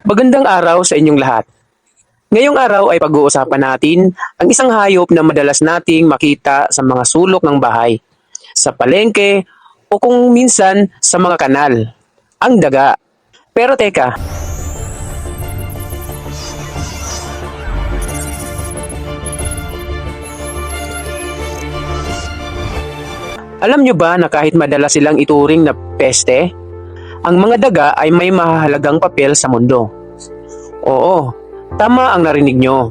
Magandang araw sa inyong lahat. Ngayong araw ay pag-uusapan natin ang isang hayop na madalas nating makita sa mga sulok ng bahay, sa palengke o kung minsan sa mga kanal, ang daga. Pero teka, alam nyo ba na kahit madalas silang ituring na peste, ang mga daga ay may mahalagang papel sa mundo? Oo, tama ang narinig nyo.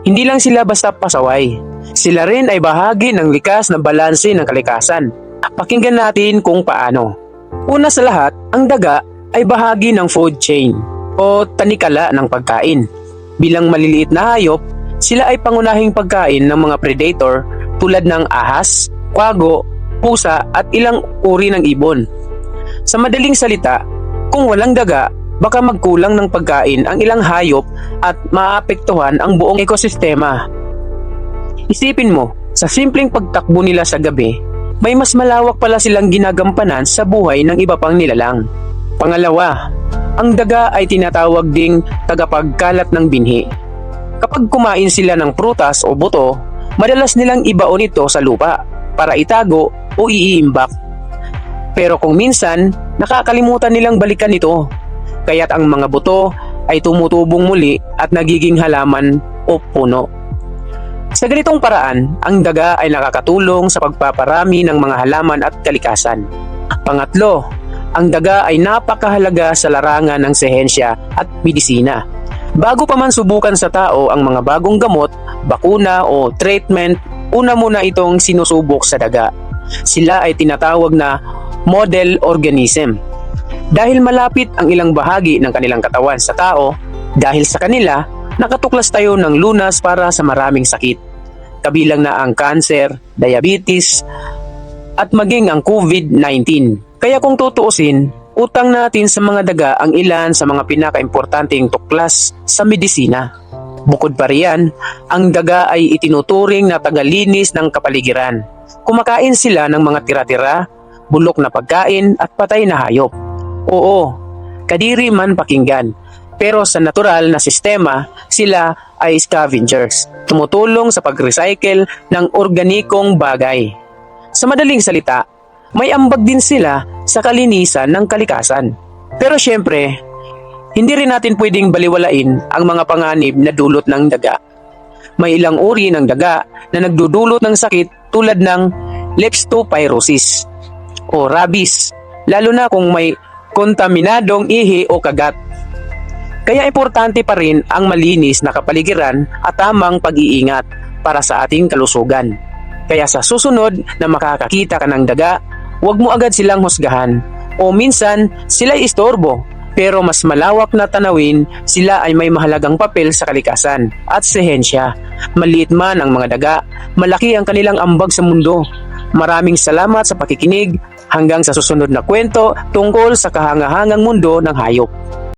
Hindi lang sila basta pasaway. Sila rin ay bahagi ng likas na balanse ng kalikasan. Pakinggan natin kung paano. Una sa lahat, ang daga ay bahagi ng food chain o tanikala ng pagkain. Bilang maliliit na hayop, sila ay pangunahing pagkain ng mga predator tulad ng ahas, kwago, pusa at ilang uri ng ibon. Sa madaling salita, kung walang daga, baka magkulang ng pagkain ang ilang hayop at maapektuhan ang buong ekosistema. Isipin mo, sa simpleng pagtakbo nila sa gabi, may mas malawak pala silang ginagampanan sa buhay ng iba pang nilalang. Pangalawa, ang daga ay tinatawag ding tagapagkalat ng binhi. Kapag kumain sila ng prutas o buto, madalas nilang ibaon ito sa lupa para itago o iiimbak. Pero kung minsan, nakakalimutan nilang balikan ito. Kaya't ang mga buto ay tumutubong muli at nagiging halaman o puno. Sa ganitong paraan, ang daga ay nakakatulong sa pagpaparami ng mga halaman at kalikasan. Pangatlo, ang daga ay napakahalaga sa larangan ng sihensya at medisina. Bago pa man subukan sa tao ang mga bagong gamot, bakuna o treatment, una muna itong sinusubok sa daga. Sila ay tinatawag na model organism. Dahil malapit ang ilang bahagi ng kanilang katawan sa tao, dahil sa kanila, nakatuklas tayo ng lunas para sa maraming sakit. Kabilang na ang cancer, diabetes, at maging ang COVID-19. Kaya kung tutuusin, utang natin sa mga daga ang ilan sa mga pinakaimportanteng tuklas sa medisina. Bukod pa riyan, ang daga ay itinuturing na tagalinis ng kapaligiran. Kumakain sila ng mga tira-tira, bulok na pagkain at patay na hayop. Oo, kadiri man pakinggan, pero sa natural na sistema, sila ay scavengers, tumutulong sa pag-recycle ng organikong bagay. Sa madaling salita, may ambag din sila sa kalinisan ng kalikasan. Pero syempre, hindi rin natin pwedeng baliwalain ang mga panganib na dulot ng daga. May ilang uri ng daga na nagdudulot ng sakit tulad ng leptospirosis o rabies, lalo na kung may kontaminadong ihi o kagat. Kaya importante pa rin ang malinis na kapaligiran at tamang pag-iingat para sa ating kalusugan. Kaya sa susunod na makakakita ka ng daga, huwag mo agad silang husgahan o minsan sila'y istorbo. Pero mas malawak na tanawin, sila ay may mahalagang papel sa kalikasan at sihensya. Maliit man ang mga daga, malaki ang kanilang ambag sa mundo. Maraming salamat sa pakikinig. Hanggang sa susunod na kwento tungkol sa kahangahangang mundo ng hayop.